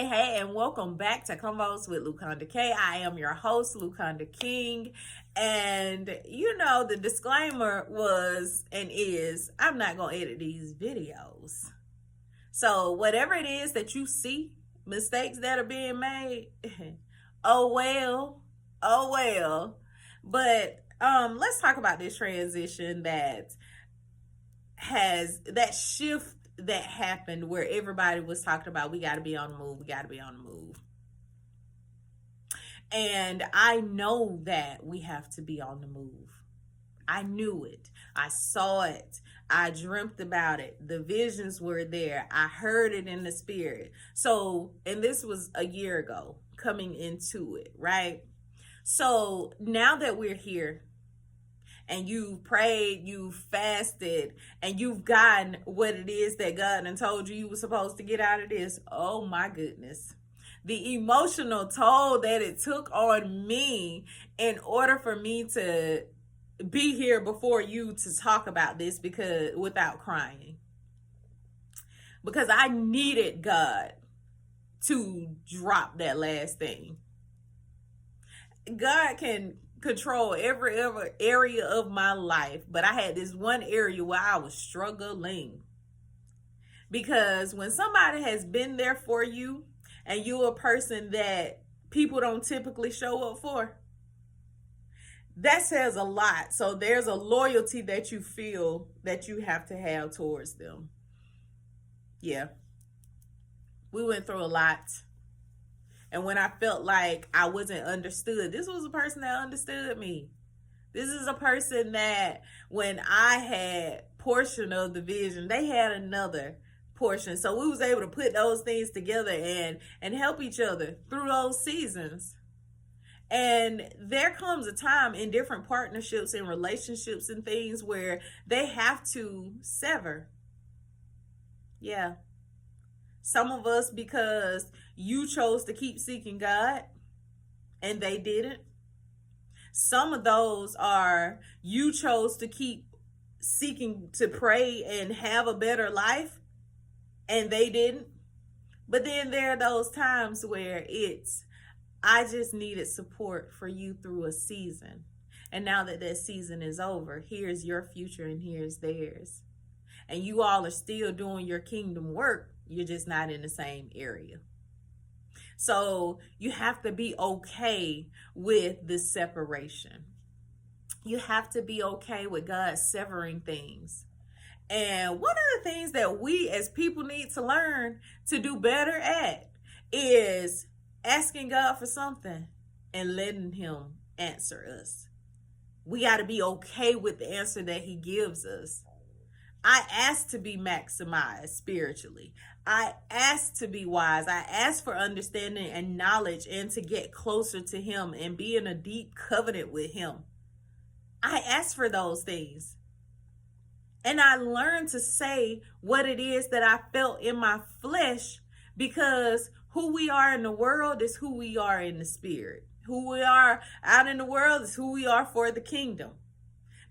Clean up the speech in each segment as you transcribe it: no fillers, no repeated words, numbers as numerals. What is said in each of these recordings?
Hey, and welcome back to Convos with Luconda K. I am your host, Luconda King. And the disclaimer was and is I'm not going to edit these videos. So, whatever it is that you see, mistakes that are being made, oh well. But let's talk about this transition that shift that happened where everybody was talking about we got to be on the move. And I know that we have to be on the move. I knew it. I saw it. I dreamt about it. The visions were there. I heard it in the spirit. So, and this was a year ago coming into it, right? So now that we're here, and you've prayed, you've fasted, and you've gotten what it is that God and told you were supposed to get out of this. Oh my goodness. The emotional toll that it took on me in order for me to be here before you to talk about this without crying. Because I needed God to drop that last thing. God can control every area of my life, but I had this one area where I was struggling. Because when somebody has been there for you and you're a person that people don't typically show up for, that says a lot. So there's a loyalty that you feel that you have to have towards them. Yeah. We went through a lot. And when I felt like I wasn't understood, this was a person that understood me. This is a person that when I had portion of the vision, they had another portion. So we was able to put those things together and help each other through those seasons. And there comes a time in different partnerships and relationships and things where they have to sever. Yeah. Some of us because you chose to keep seeking God and they didn't. Some of those are you chose to keep seeking to pray and have a better life and they didn't. But then there are those times where I just needed support for you through a season. And now that season is over, here's your future and here's theirs. And you all are still doing your kingdom work. You're just not in the same area. So you have to be okay with this separation. You have to be okay with God severing things. And one of the things that we as people need to learn to do better at is asking God for something and letting him answer us. We got to be okay with the answer that he gives us. I ask to be maximized spiritually. I ask to be wise. I ask for understanding and knowledge and to get closer to him and be in a deep covenant with him. I ask for those things. And I learned to say what it is that I felt in my flesh, because who we are in the world is who we are in the spirit. Who we are out in the world is who we are for the kingdom.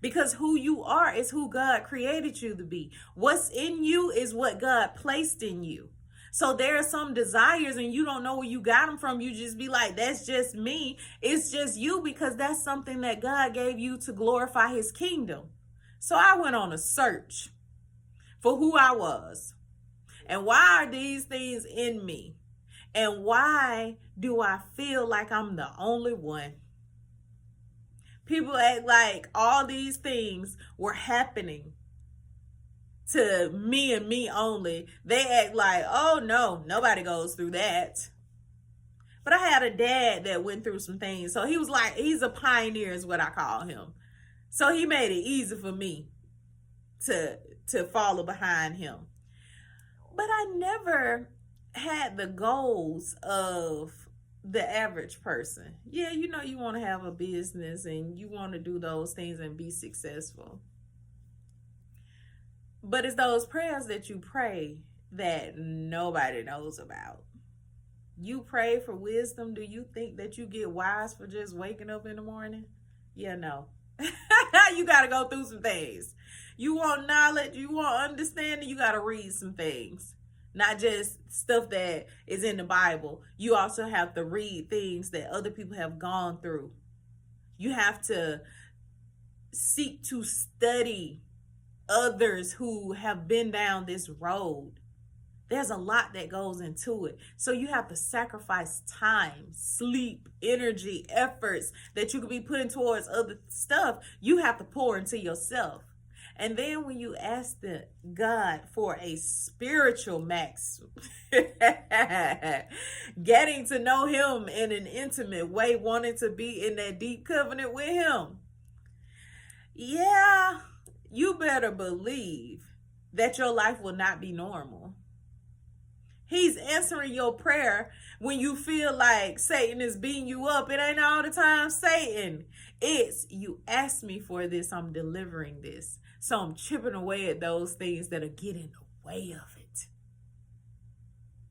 Because who you are is who God created you to be. What's in you is what God placed in you. So there are some desires and you don't know where you got them from. You just be like, that's just me. It's just you, because that's something that God gave you to glorify his kingdom. So I went on a search for who I was. And why are these things in me? And why do I feel like I'm the only one? People act like all these things were happening to me and me only. They act like, oh no, nobody goes through that. But I had a dad that went through some things. So he was like, he's a pioneer is what I call him. So he made it easy for me to follow behind him. But I never had the goals of the average person. Yeah, you want to have a business and you want to do those things and be successful. But it's those prayers that you pray that nobody knows about. You pray for wisdom. Do you think that you get wise for just waking up in the morning? Yeah, no. You got to go through some things. You want knowledge, you want understanding, you got to read some things. not just stuff that is in the Bible. You also have to read things that other people have gone through. You have to seek to study others who have been down this road. There's a lot that goes into it. So you have to sacrifice time, sleep, energy, efforts that you could be putting towards other stuff. You have to pour into yourself. And then when you ask God for a spiritual max, getting to know him in an intimate way, wanting to be in that deep covenant with him, yeah, you better believe that your life will not be normal. He's answering your prayer when you feel like Satan is beating you up. It ain't all the time Satan. It's, you asked me for this, I'm delivering this. So I'm chipping away at those things that are getting in the way of it.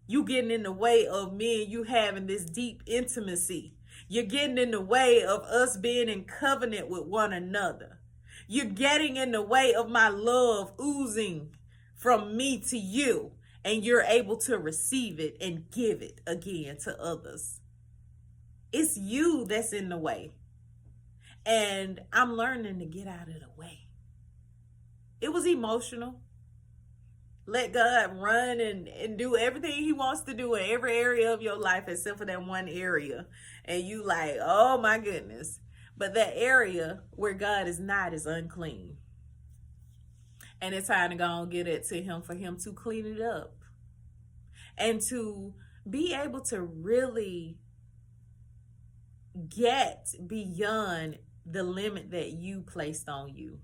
You getting in the way of me and you having this deep intimacy. You're getting in the way of us being in covenant with one another. You're getting in the way of my love oozing from me to you. And you're able to receive it and give it again to others. It's you that's in the way. And I'm learning to get out of the way. It was emotional. Let God run and do everything he wants to do in every area of your life except for that one area. And you like, oh my goodness. But that area where God is not is unclean. And it's time to go and get it to him for him to clean it up. And to be able to really get beyond the limit that you placed on you.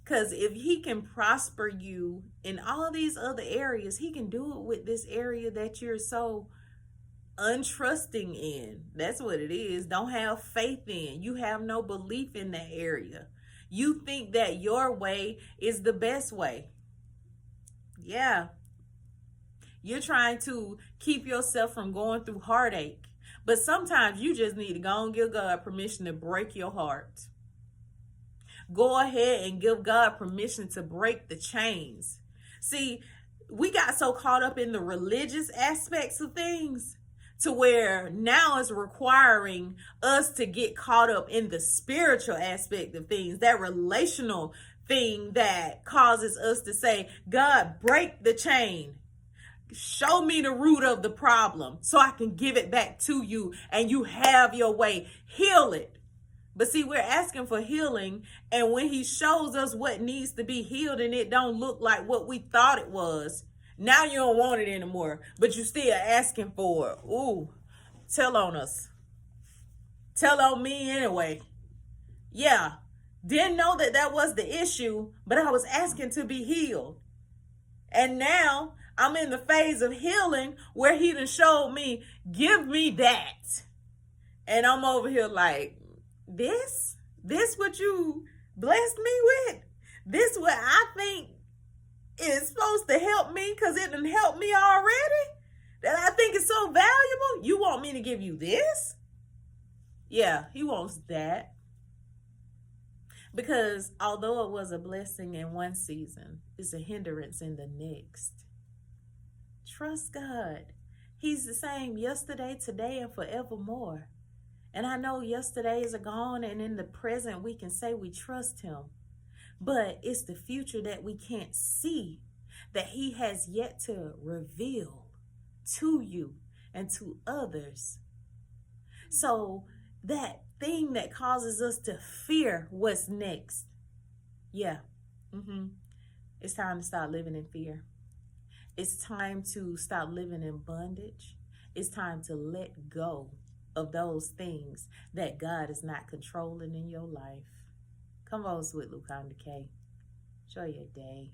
Because if he can prosper you in all these other areas, he can do it with this area that you're so untrusting in. That's what it is. Don't have faith in. You have no belief in that area. You think that your way is the best way. Yeah. You're trying to keep yourself from going through heartache. But sometimes you just need to go and give God permission to break your heart. Go ahead and give God permission to break the chains. See, we got so caught up in the religious aspects of things to where now it's requiring us to get caught up in the spiritual aspect of things, that relational thing that causes us to say, God, break the chain. Show me the root of the problem so I can give it back to you and you have your way. Heal it. But see, we're asking for healing, and when he shows us what needs to be healed and it don't look like what we thought it was, now you don't want it anymore, but you still asking for it. Ooh, tell on us. Tell on me anyway. Yeah, didn't know that that was the issue, but I was asking to be healed. And now I'm in the phase of healing where he done showed me, give me that. And I'm over here like, this what you blessed me with? This what I think is supposed to help me because it done helped me already? That I think is so valuable? You want me to give you this? Yeah, he wants that. Because although it was a blessing in one season, it's a hindrance in the next. Trust God. He's the same yesterday, today, and forevermore. And I know yesterdays are gone, and in the present we can say we trust him. But it's the future that we can't see, that he has yet to reveal to you and to others. So that thing that causes us to fear what's next. Yeah. It's time to start living in fear. It's time to stop living in bondage. It's time to let go of those things that God is not controlling in your life. Come on, Sweet Luconda K. Enjoy your day.